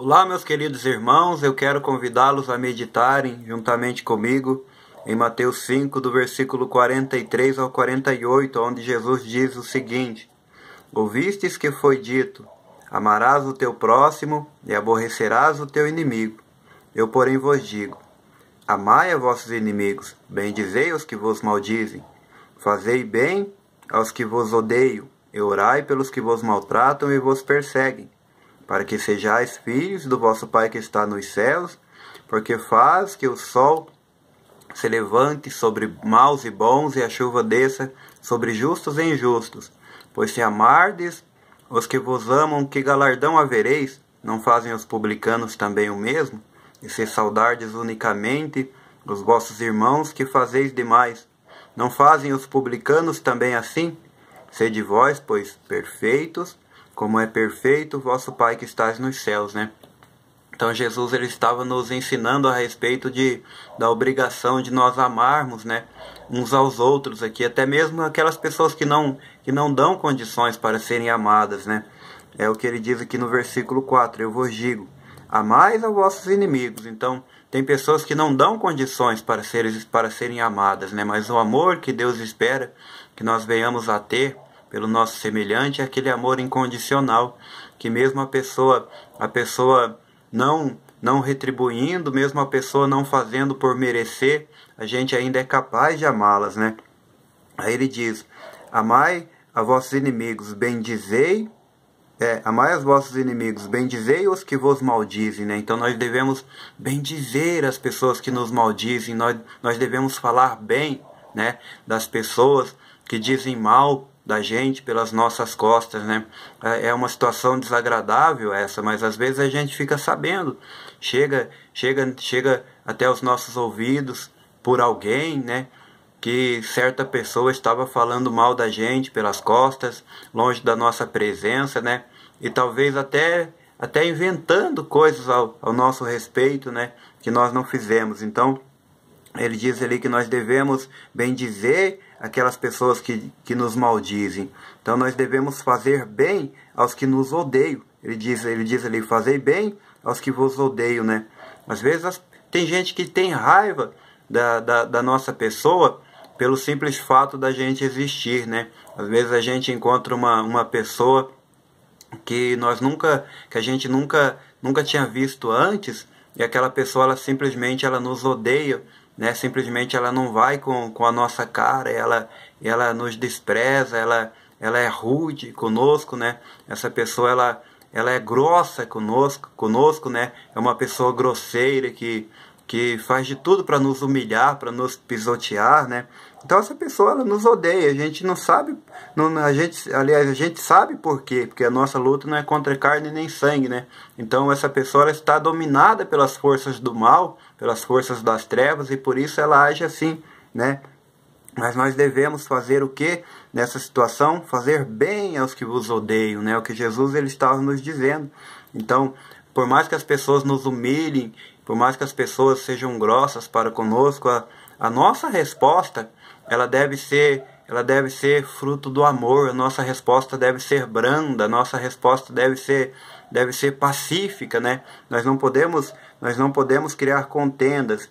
Olá, meus queridos irmãos, eu quero convidá-los a meditarem juntamente comigo em Mateus 5, do versículo 43 ao 48, onde Jesus diz o seguinte: Ouvistes que foi dito, amarás o teu próximo e aborrecerás o teu inimigo. Eu, porém, vos digo, amai a vossos inimigos, bendizei os que vos maldizem, fazei bem aos que vos odeiam, e orai pelos que vos maltratam e vos perseguem, para que sejais filhos do vosso Pai que está nos céus, porque faz que o sol se levante sobre maus e bons, e a chuva desça sobre justos e injustos. Pois se amardes os que vos amam, que galardão havereis? Não fazem os publicanos também o mesmo? E se saudardes unicamente os vossos irmãos, que fazeis demais? Não fazem os publicanos também assim? Sede vós, pois, perfeitos, como é perfeito o vosso Pai que estás nos céus, né? Então Jesus ele estava nos ensinando a respeito da obrigação de nós amarmos, né, uns aos outros aqui, até mesmo aquelas pessoas que não dão condições para serem amadas, né? É o que ele diz aqui no versículo 4, eu vos digo, amais a vossos inimigos. Então, tem pessoas que não dão condições para serem amadas, né? Mas o amor que Deus espera que nós venhamos a ter pelo nosso semelhante é aquele amor incondicional, que mesmo a pessoa não retribuindo, mesmo a pessoa não fazendo por merecer, a gente ainda é capaz de amá-las, né? Aí ele diz, amai a vossos inimigos, amai os vossos inimigos, bendizei os que vos maldizem, né? Então nós devemos bendizer as pessoas que nos maldizem, nós devemos falar bem, né, das pessoas que dizem mal da gente pelas nossas costas, né? É uma situação desagradável essa, mas às vezes a gente fica sabendo, chega até os nossos ouvidos por alguém, né, que certa pessoa estava falando mal da gente pelas costas, longe da nossa presença, né? E talvez até inventando coisas ao nosso respeito, né, que nós não fizemos. Então, ele diz ali que nós devemos bendizer aquelas pessoas que nos maldizem. Então nós devemos fazer bem aos que nos odeiam. Ele diz ali, fazei bem aos que vos odeiam, né? Às vezes tem gente que tem raiva da nossa pessoa pelo simples fato da gente existir, né? Às vezes a gente encontra uma pessoa que a gente nunca tinha visto antes, e aquela pessoa ela simplesmente nos odeia, né? Simplesmente ela não vai com a nossa cara, ela nos despreza, ela é rude conosco, né? Essa pessoa ela é grossa conosco, né? É uma pessoa grosseira que faz de tudo para nos humilhar, para nos pisotear, né? Então essa pessoa ela nos odeia, a gente não sabe, a gente sabe por quê, porque a nossa luta não é contra carne nem sangue, né? Então essa pessoa ela está dominada pelas forças do mal, pelas forças das trevas, e por isso ela age assim, né? Mas nós devemos fazer o que nessa situação? Fazer bem aos que vos odeiam, né? O que Jesus ele estava nos dizendo. Então, por mais que as pessoas nos humilhem, por mais que as pessoas sejam grossas para conosco, a nossa resposta ela deve ser fruto do amor. A nossa resposta deve ser branda, a nossa resposta deve ser pacífica, né? Nós não podemos criar contendas,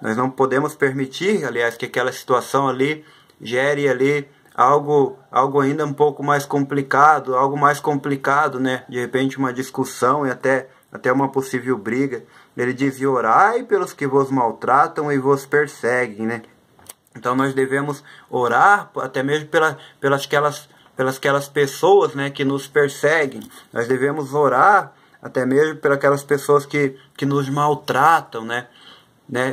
nós não podemos permitir, aliás, que aquela situação ali gere ali algo ainda um pouco mais complicado, né? De repente uma discussão e até uma possível briga. Ele diz, e orai pelos que vos maltratam e vos perseguem, né? Então nós devemos orar até mesmo pelas aquelas pessoas, né, que nos perseguem. Nós devemos orar até mesmo pelas aquelas pessoas que nos maltratam, né?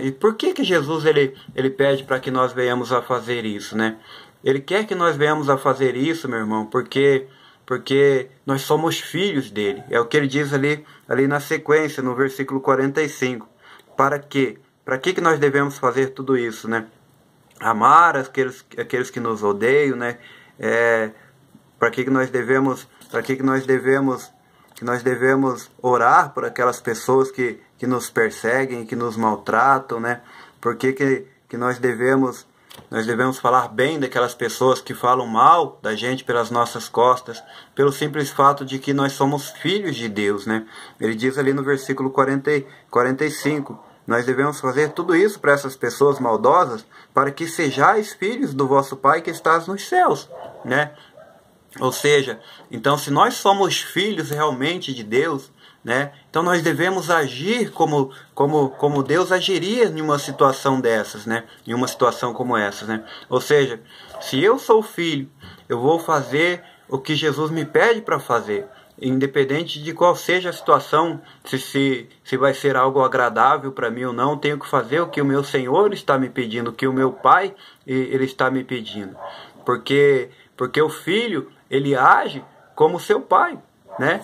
E por que Jesus ele pede para que nós venhamos a fazer isso, né? Ele quer que nós venhamos a fazer isso, meu irmão, porque nós somos filhos dele. É o que ele diz ali na sequência, no versículo 45. Para quê? Para que nós devemos fazer tudo isso, né? Amar aqueles que nos odeiam, né? Para que nós devemos orar por aquelas pessoas que nos perseguem, que nos maltratam, né? Por que nós devemos Nós devemos falar bem daquelas pessoas que falam mal da gente pelas nossas costas, pelo simples fato de que nós somos filhos de Deus, né? Ele diz ali no versículo 45, nós devemos fazer tudo isso para essas pessoas maldosas, para que sejais filhos do vosso Pai que estás nos céus, né? Ou seja, então se nós somos filhos realmente de Deus, né, então nós devemos agir como Deus agiria em uma situação dessas, né, em uma situação como essa, né? Ou seja, se eu sou filho, eu vou fazer o que Jesus me pede para fazer, independente de qual seja a situação, se vai ser algo agradável para mim ou não, tenho que fazer o que o meu Senhor está me pedindo, o que o meu Pai ele está me pedindo, porque o filho ele age como seu pai, né?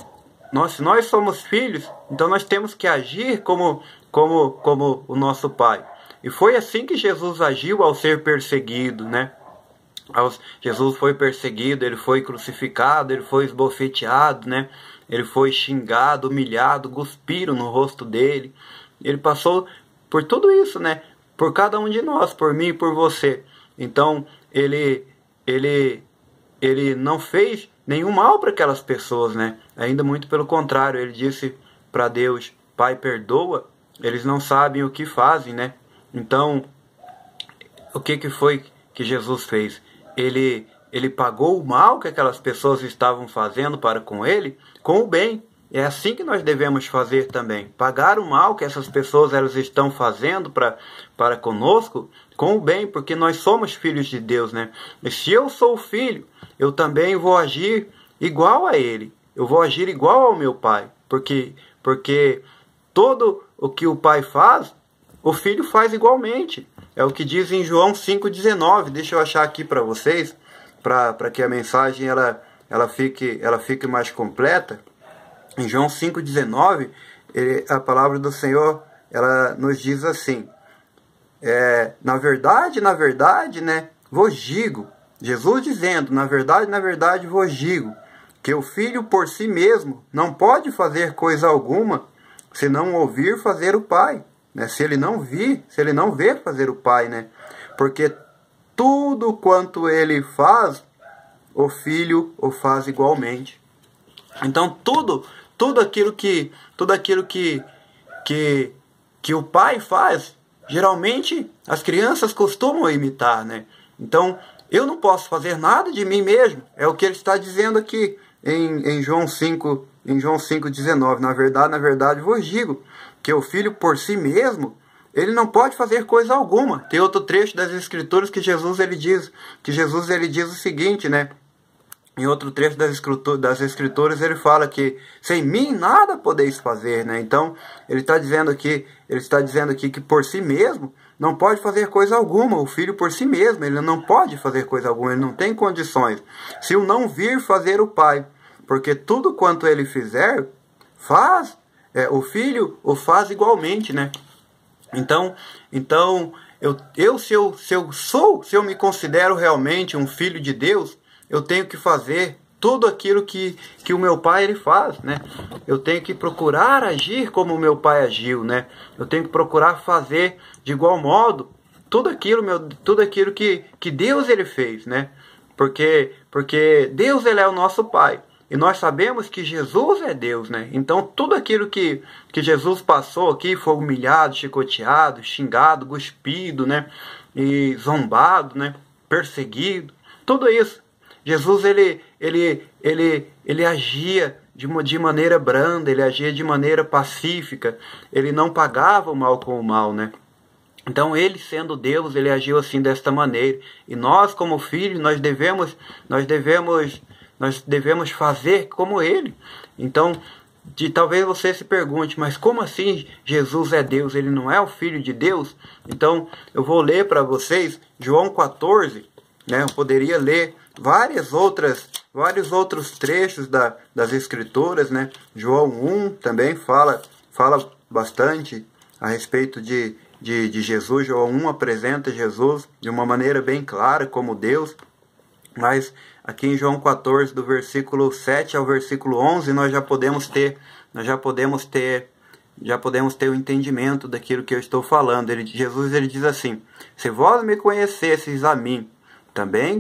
Se nós somos filhos, então nós temos que agir como o nosso pai. E foi assim que Jesus agiu ao ser perseguido, né? Jesus foi perseguido, ele foi crucificado, ele foi esbofeteado, né? Ele foi xingado, humilhado, cuspiram no rosto dele. Ele passou por tudo isso, né? Por cada um de nós, por mim e por você. Então, ele não fez nenhum mal para aquelas pessoas, né? Ainda muito pelo contrário, ele disse para Deus, Pai, perdoa, eles não sabem o que fazem, né? Então, o que foi que Jesus fez? Ele pagou o mal que aquelas pessoas estavam fazendo para com ele, com o bem. É assim que nós devemos fazer também. Pagar o mal que essas pessoas elas estão fazendo para conosco, com o bem, porque nós somos filhos de Deus, né? E se eu sou filho, eu também vou agir igual a ele. Eu vou agir igual ao meu pai. Porque todo o que o pai faz, o filho faz igualmente. É o que diz em João 5,19. Deixa eu achar aqui para vocês, para que a mensagem ela fique mais completa. Em João 5,19, a palavra do Senhor ela nos diz assim, na verdade, né, vos digo, Jesus dizendo, na verdade vos digo, que o filho por si mesmo não pode fazer coisa alguma, se não ouvir fazer o Pai, né? Se ele não ver fazer o Pai, né? Porque tudo quanto ele faz, o filho o faz igualmente. Então tudo aquilo que o pai faz, geralmente as crianças costumam imitar, né? Então eu não posso fazer nada de mim mesmo. É o que ele está dizendo aqui em João 5,19. Na verdade vos digo que o filho por si mesmo, ele não pode fazer coisa alguma. Tem outro trecho das Escrituras que Jesus ele diz o seguinte, né? Em outro trecho das Escrituras ele fala que sem mim nada podeis fazer, né? Então ele está dizendo aqui que por si mesmo não pode fazer coisa alguma. O filho por si mesmo ele não pode fazer coisa alguma, ele não tem condições. Se o não vir fazer o pai, porque tudo quanto ele fizer faz, o filho o faz igualmente, né? Então se eu me considero realmente um filho de Deus, eu tenho que fazer tudo aquilo que o meu pai ele faz, né? Eu tenho que procurar agir como o meu pai agiu, né? Eu tenho que procurar fazer de igual modo tudo aquilo que Deus ele fez, né? Porque Deus ele é o nosso pai. E nós sabemos que Jesus é Deus, né? Então tudo aquilo que Jesus passou aqui, foi humilhado, chicoteado, xingado, cuspido, né? E zombado, né? Perseguido, tudo isso. Jesus ele agia de maneira branda, ele agia de maneira pacífica, ele não pagava o mal com o mal, né? Então ele sendo Deus, ele agiu assim desta maneira. E nós como filhos, nós devemos fazer como ele. Então, talvez você se pergunte, mas como assim Jesus é Deus? Ele não é o Filho de Deus? Então eu vou ler para vocês João 14, né? Eu poderia ler vários outros trechos das Escrituras, né? João 1 também fala bastante a respeito de Jesus. João 1 apresenta Jesus de uma maneira bem clara como Deus, mas aqui em João 14, do versículo 7 ao versículo 11, nós já podemos ter já podemos ter o entendimento daquilo que eu estou falando. Jesus ele diz assim: se vós me conhecesseis a mim, também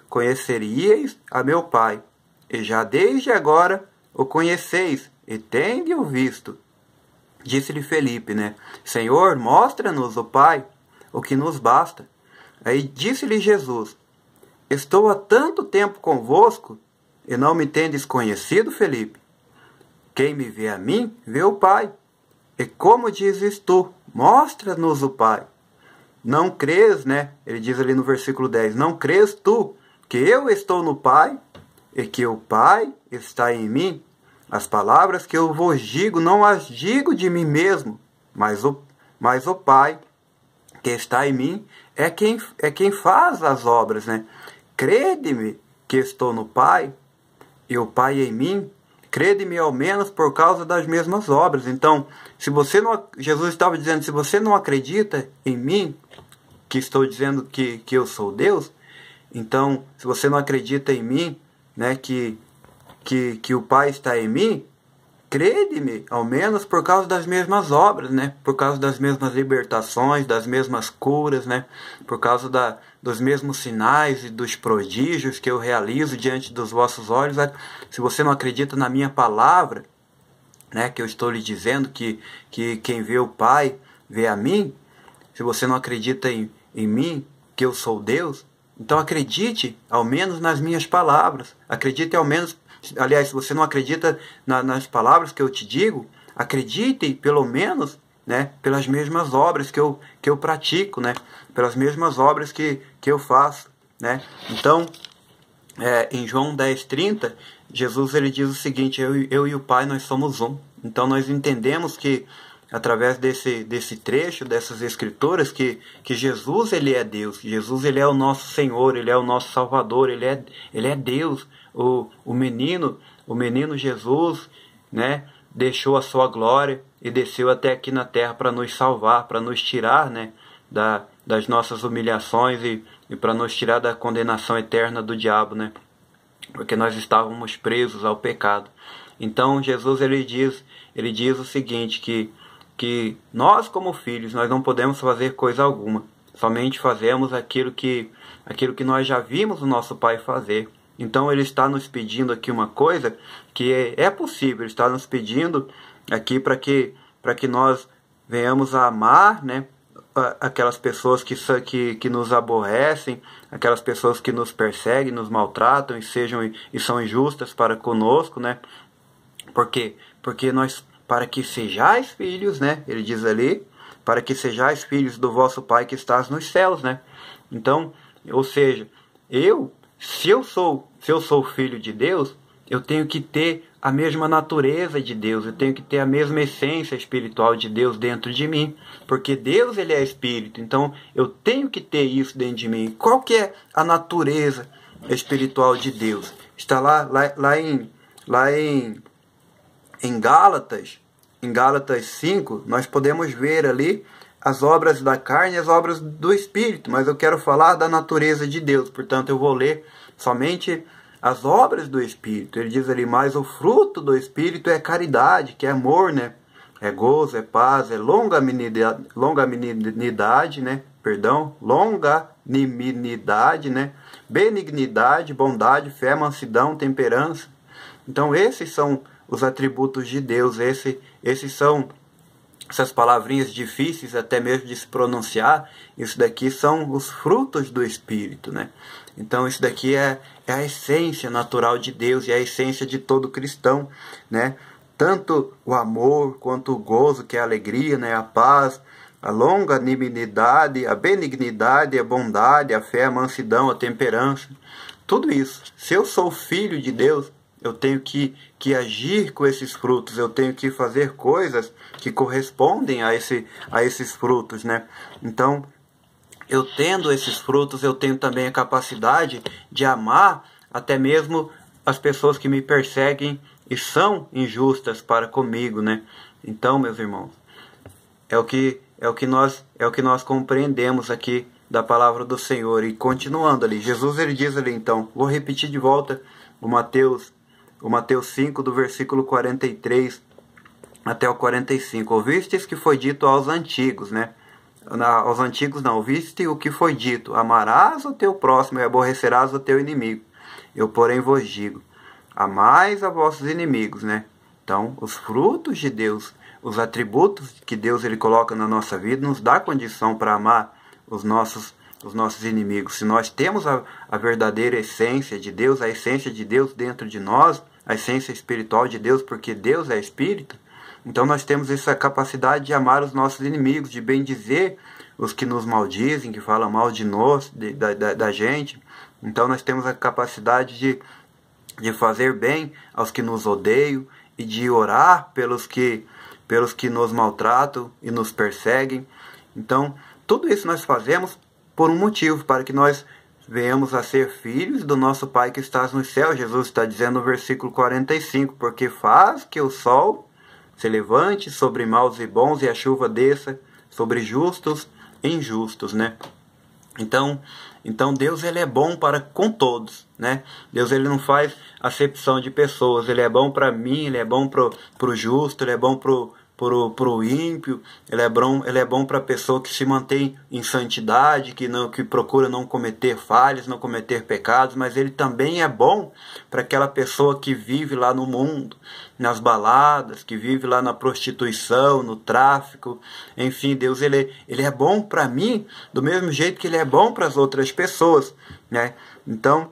conheceríeis a meu Pai. E já desde agora o conheceis e tende-o visto. Disse-lhe Felipe, né? Senhor, mostra-nos o Pai, o que nos basta. Aí disse-lhe Jesus: estou há tanto tempo convosco e não me tendes conhecido, Felipe? Quem me vê a mim, vê o Pai. E como dizes tu, mostra-nos o Pai. Não crês, né? Ele diz ali no versículo 10, não crês tu que eu estou no Pai e que o Pai está em mim? As palavras que eu vos digo, não as digo de mim mesmo, mas o Pai que está em mim é quem faz as obras, né? Crede-me que estou no Pai e o Pai em mim. Crede-me ao menos por causa das mesmas obras. Então, se você não, Jesus estava dizendo, se você não acredita em mim, que estou dizendo que eu sou Deus, então, se você não acredita em mim, né, que o Pai está em mim, crede-me ao menos por causa das mesmas obras, né, por causa das mesmas libertações, das mesmas curas, né, por causa dos mesmos sinais e dos prodígios que eu realizo diante dos vossos olhos. Se você não acredita na minha palavra, né, que eu estou lhe dizendo que quem vê o Pai vê a mim, se você não acredita em mim, que eu sou Deus, então acredite ao menos nas minhas palavras. Acredite ao menos, aliás, se você não acredita nas palavras que eu te digo, acredite pelo menos, né, pelas mesmas obras que eu pratico, né, pelas mesmas obras que eu faço, né. Então, em João 10:30, Jesus ele diz o seguinte: eu e o Pai, nós somos um. Então nós entendemos que através desse trecho, dessas escrituras, que Jesus ele é Deus, que Jesus ele é o nosso Senhor, ele é o nosso Salvador, ele é Deus. O menino Jesus, né, deixou a sua glória e desceu até aqui na terra para nos salvar, para nos tirar, né, das nossas humilhações e para nos tirar da condenação eterna do diabo, né, porque nós estávamos presos ao pecado. Então Jesus ele diz o seguinte, que nós como filhos, nós não podemos fazer coisa alguma, somente fazemos aquilo que nós já vimos o nosso Pai fazer. Então ele está nos pedindo aqui uma coisa que é possível, ele está nos pedindo aqui para que nós venhamos a amar, né, aquelas pessoas que nos aborrecem, aquelas pessoas que nos perseguem, nos maltratam e são injustas para conosco, né? Porque para que sejais filhos, né? Ele diz ali, para que sejais filhos do vosso Pai que estás nos céus, né? Então, ou seja, se eu sou filho de Deus, eu tenho que ter a mesma natureza de Deus, eu tenho que ter a mesma essência espiritual de Deus dentro de mim, porque Deus ele é espírito, então eu tenho que ter isso dentro de mim. Qual que é a natureza espiritual de Deus? Está lá em Gálatas 5, nós podemos ver ali as obras da carne e as obras do Espírito, mas eu quero falar da natureza de Deus, portanto eu vou ler somente as obras do Espírito. Ele diz ali, mas o fruto do Espírito é caridade, que é amor, né? É gozo, é paz, é longanimidade, né? Longanimidade, né? Benignidade, bondade, fé, mansidão, temperança. Então esses são os atributos de Deus, esses são essas palavrinhas difíceis até mesmo de se pronunciar. Isso daqui são os frutos do Espírito, né? Então isso daqui é a essência natural de Deus e a essência de todo cristão, né? Tanto o amor quanto o gozo, que é a alegria, né? A paz, a longanimidade, a benignidade, a bondade, a fé, a mansidão, a temperança. Tudo isso. Se eu sou filho de Deus, eu tenho que agir com esses frutos, eu tenho que fazer coisas que correspondem a esses frutos, né? Então, eu tendo esses frutos, eu tenho também a capacidade de amar até mesmo as pessoas que me perseguem e são injustas para comigo, né? Então, meus irmãos, é o que nós compreendemos aqui da palavra do Senhor. E continuando ali, Jesus ele diz ali, então, vou repetir de volta o Mateus 5, do versículo 43 até o 45. Ouvistes que foi dito aos antigos, né? Aos antigos não, ouviste o que foi dito: amarás o teu próximo e aborrecerás o teu inimigo. Eu, porém, vos digo: amais a vossos inimigos, né? Então, os frutos de Deus, os atributos que Deus ele coloca na nossa vida, nos dá condição para amar os nossos inimigos. Se nós temos a verdadeira essência de Deus, a essência de Deus dentro de nós, a essência espiritual de Deus, porque Deus é Espírito, então nós temos essa capacidade de amar os nossos inimigos, de bendizer os que nos maldizem, que falam mal de nós, da gente. Então nós temos a capacidade de fazer bem aos que nos odeiam e de orar pelos que nos maltratam e nos perseguem. Então tudo isso nós fazemos por um motivo, para que nós venhamos a ser filhos do nosso Pai que estás no céu. Jesus está dizendo no versículo 45, porque faz que o sol se levante sobre maus e bons, e a chuva desça sobre justos e injustos, né? Então Deus ele é bom para com todos, né? Deus ele não faz acepção de pessoas. Ele é bom para mim, ele é bom pro justo, ele é bom pro ímpio, ele é bom para a pessoa que se mantém em santidade, que procura não cometer falhas, não cometer pecados, mas ele também é bom para aquela pessoa que vive lá no mundo, nas baladas, que vive lá na prostituição, no tráfico. Enfim, Deus ele é bom para mim do mesmo jeito que ele é bom para as outras pessoas, né? Então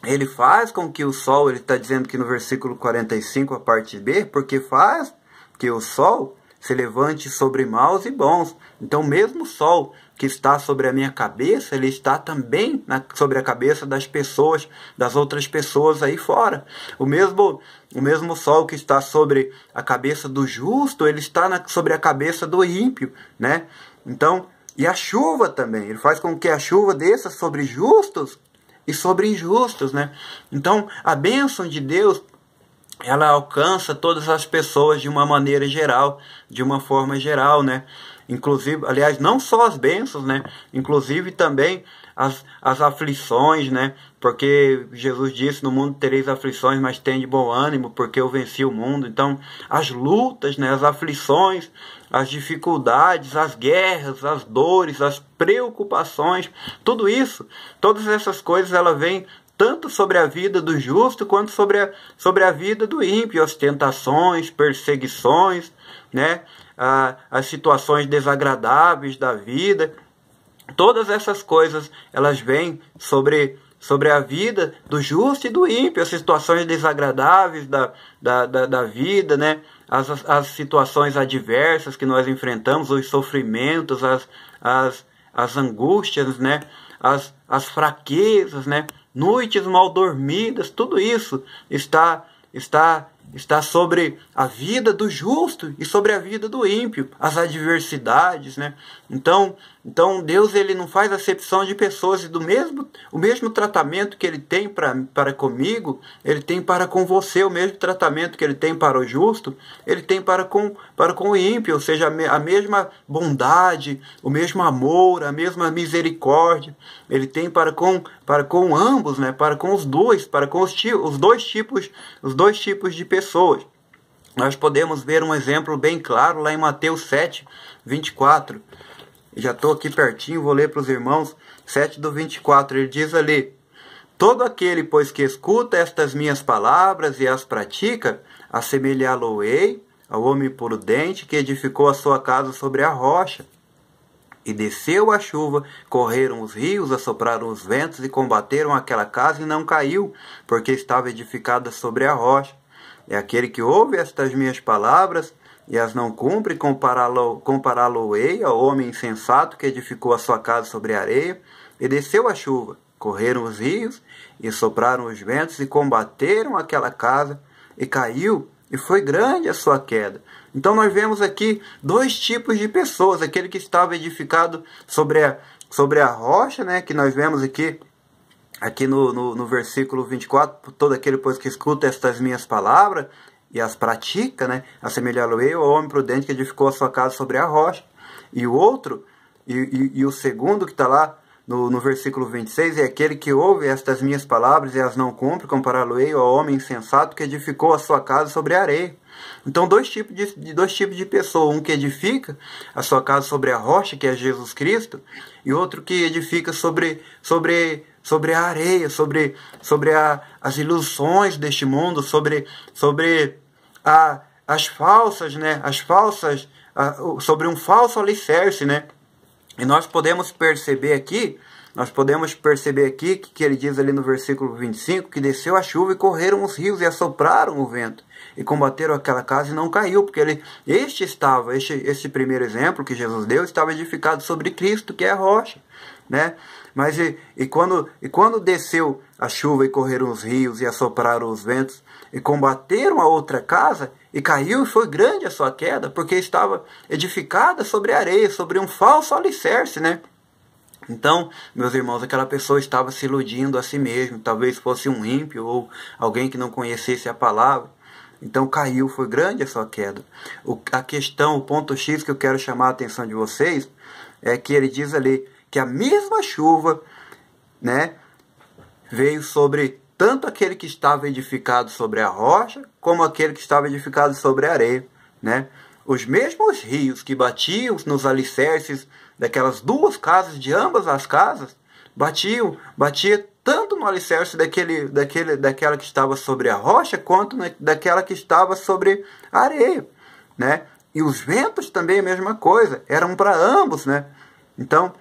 ele faz com que o sol, ele está dizendo aqui no versículo 45, a parte B, porque faz que o sol se levante sobre maus e bons. Então mesmo o sol que está sobre a minha cabeça, ele está também sobre a cabeça das pessoas, das outras pessoas aí fora. O mesmo sol que está sobre a cabeça do justo, ele está sobre a cabeça do ímpio, né? Então, e a chuva também, ele faz com que a chuva desça sobre justos e sobre injustos, né? Então a bênção de Deus, ela alcança todas as pessoas de uma maneira geral, de uma forma geral, né? Inclusive, aliás, não só as bênçãos, né? Inclusive também as aflições, né? Porque Jesus disse: no mundo tereis aflições, mas tende bom ânimo, porque eu venci o mundo. Então, as lutas, né? As aflições, as dificuldades, as guerras, as dores, as preocupações, tudo isso, todas essas coisas, ela vem tanto sobre a vida do justo quanto sobre a vida do ímpio, as tentações, perseguições, né? As situações desagradáveis da vida. Todas essas coisas, elas vêm sobre a vida do justo e do ímpio, as situações desagradáveis da vida, né? As situações adversas que nós enfrentamos, os sofrimentos, as angústias, né? As fraquezas, né? Noites mal dormidas, tudo isso está sobre a vida do justo e sobre a vida do ímpio, as adversidades, né? Então Deus ele não faz acepção de pessoas, e o mesmo tratamento que ele tem para comigo, ele tem para com você. O mesmo tratamento que ele tem para o justo, ele tem para com o ímpio, ou seja, a mesma bondade, o mesmo amor, a mesma misericórdia, ele tem para com ambos, né? Para com os dois, para com os dois tipos de pessoas. Nós podemos ver um exemplo bem claro lá em Mateus 7, 24. Já estou aqui pertinho, vou ler para os irmãos. 7 do 24, ele diz ali: todo aquele, pois, que escuta estas minhas palavras e as pratica, assemelhá-lo-ei ao homem prudente que edificou a sua casa sobre a rocha. E desceu a chuva, correram os rios, assopraram os ventos e combateram aquela casa, e não caiu, porque estava edificada sobre a rocha. É aquele que ouve estas minhas palavras e as não cumpre, compará-lo-ei ao homem insensato que edificou a sua casa sobre a areia. E desceu a chuva, correram os rios e sopraram os ventos e combateram aquela casa, e caiu, e foi grande a sua queda. Então nós vemos aqui dois tipos de pessoas: aquele que estava edificado sobre a rocha, né, que nós vemos aqui no versículo 24, todo aquele, pois, que escuta estas minhas palavras e as pratica, né, assemelhá-lo-ei ao homem prudente que edificou a sua casa sobre a rocha. E o outro, e o segundo que está lá no versículo 26, é aquele que ouve estas minhas palavras e as não cumpre, compará-lo-ei ao homem insensato que edificou a sua casa sobre a areia. Então dois tipos de pessoa, um que edifica a sua casa sobre a rocha, que é Jesus Cristo, e outro que edifica sobre a areia, sobre as ilusões deste mundo, sobre as falsas, né? Sobre um falso alicerce, né? E nós podemos perceber aqui que ele diz ali no versículo 25, que desceu a chuva e correram os rios e assopraram o vento e combateram aquela casa e não caiu, porque este primeiro exemplo que Jesus deu estava edificado sobre Cristo, que é a rocha, né? Mas quando desceu a chuva e correram os rios e assopraram os ventos e combateram a outra casa e caiu, e foi grande a sua queda, porque estava edificada sobre areia, sobre um falso alicerce, né? Então, meus irmãos, aquela pessoa estava se iludindo a si mesmo, talvez fosse um ímpio ou alguém que não conhecesse a palavra. Então caiu, foi grande a sua queda. O ponto X que eu quero chamar a atenção de vocês é que ele diz ali que a mesma chuva, né, veio sobre tanto aquele que estava edificado sobre a rocha, como aquele que estava edificado sobre a areia, né? Os mesmos rios que batiam nos alicerces daquelas duas casas, de ambas as casas, batia tanto no alicerce daquela que estava sobre a rocha, quanto daquela que estava sobre a areia, né? E os ventos também a mesma coisa, eram para ambos, né? Então,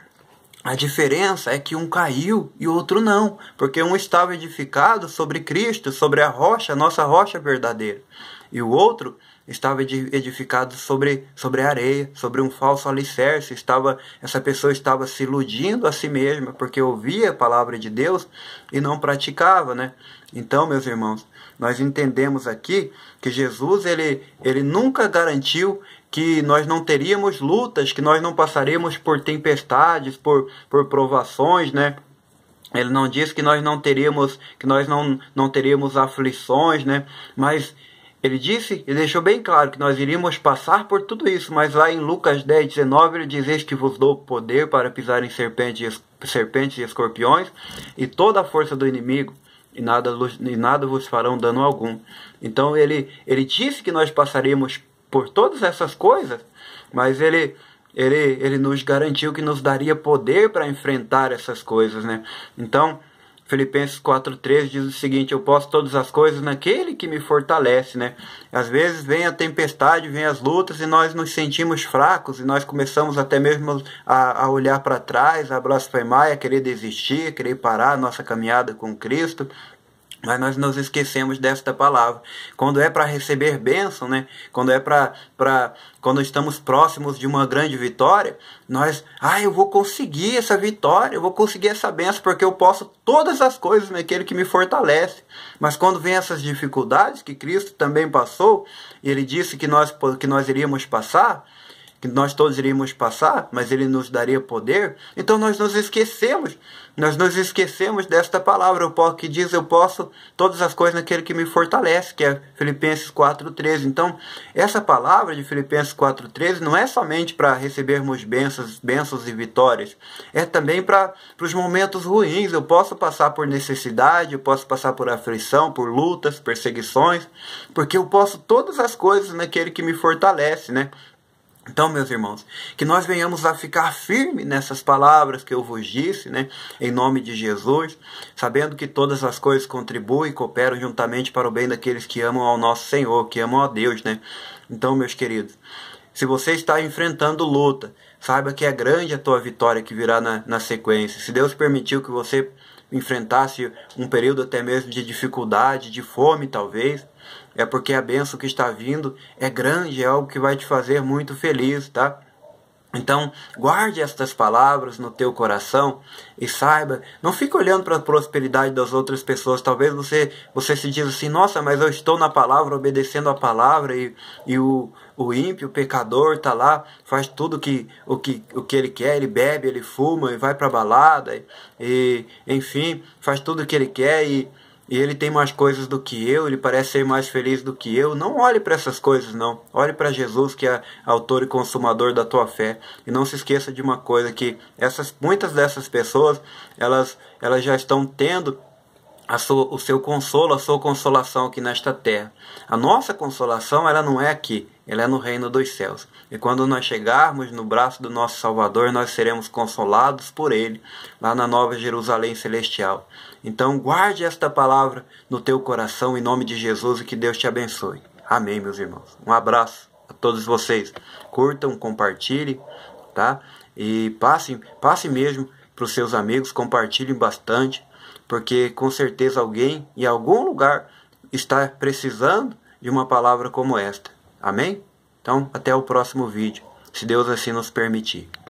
a diferença é que um caiu e o outro não, porque um estava edificado sobre Cristo, sobre a rocha, a nossa rocha verdadeira, e o outro estava edificado sobre a areia, sobre um falso alicerce. Essa pessoa estava se iludindo a si mesma, porque ouvia a palavra de Deus e não praticava, né? Então, meus irmãos, nós entendemos aqui que Jesus ele nunca garantiu que nós não teríamos lutas, que nós não passaríamos por tempestades, por provações, né? Ele não disse que nós não teríamos aflições, né? Mas ele deixou bem claro que nós iríamos passar por tudo isso, mas lá em Lucas 10, 19, ele diz: "Eis que vos dou poder para pisar em serpentes e escorpiões, e toda a força do inimigo, e nada vos farão dano algum." Então ele disse que nós passaríamos por todas essas coisas, mas ele nos garantiu que nos daria poder para enfrentar essas coisas, né? Então, Filipenses 4,13 diz o seguinte: "Eu posso todas as coisas naquele que me fortalece", né? Às vezes vem a tempestade, vem as lutas e nós nos sentimos fracos e nós começamos até mesmo a olhar para trás, a blasfemar, a querer desistir, a querer parar a nossa caminhada com Cristo. Mas nós nos esquecemos desta palavra. Quando é para receber bênção, né? Quando estamos próximos de uma grande vitória, eu vou conseguir essa vitória, eu vou conseguir essa bênção, porque eu posso todas as coisas naquele que me fortalece. Mas quando vem essas dificuldades que Cristo também passou, e Ele disse que nós iríamos passar, que nós todos iríamos passar, mas Ele nos daria poder, então nós nos esquecemos desta palavra, que diz: "Eu posso todas as coisas naquele que me fortalece", que é Filipenses 4,13. Então, essa palavra de Filipenses 4,13 não é somente para recebermos bênçãos e vitórias, é também para os momentos ruins. Eu posso passar por necessidade, eu posso passar por aflição, por lutas, perseguições, porque eu posso todas as coisas naquele que me fortalece, né? Então, meus irmãos, que nós venhamos a ficar firmes nessas palavras que eu vos disse, né, em nome de Jesus, sabendo que todas as coisas contribuem e cooperam juntamente para o bem daqueles que amam ao nosso Senhor, que amam a Deus, né? Então, meus queridos, se você está enfrentando luta, saiba que é grande a tua vitória que virá na sequência. Se Deus permitiu que você enfrentasse um período até mesmo de dificuldade, de fome talvez, é porque a bênção que está vindo é grande, é algo que vai te fazer muito feliz, tá? Então, guarde estas palavras no teu coração e saiba, não fique olhando para a prosperidade das outras pessoas. Talvez você se diz assim: "Nossa, mas eu estou na palavra, obedecendo a palavra, e o ímpio, o pecador, está lá, faz tudo o que ele quer, ele bebe, ele fuma, e vai para a balada, e enfim, faz tudo o que ele quer, e ele tem mais coisas do que eu, ele parece ser mais feliz do que eu." Não olhe para essas coisas, não. Olhe para Jesus, que é autor e consumador da tua fé. E não se esqueça de uma coisa, que muitas dessas pessoas, elas já estão tendo o seu consolo, a sua consolação aqui nesta terra. A nossa consolação, ela não é aqui, ela é no reino dos céus. E quando nós chegarmos no braço do nosso Salvador, nós seremos consolados por Ele, lá na Nova Jerusalém Celestial. Então guarde esta palavra no teu coração, em nome de Jesus, e que Deus te abençoe. Amém, meus irmãos. Um abraço a todos vocês. Curtam, compartilhem, tá? E passe mesmo para os seus amigos, compartilhem bastante, porque com certeza alguém em algum lugar está precisando de uma palavra como esta. Amém? Então, até o próximo vídeo, se Deus assim nos permitir.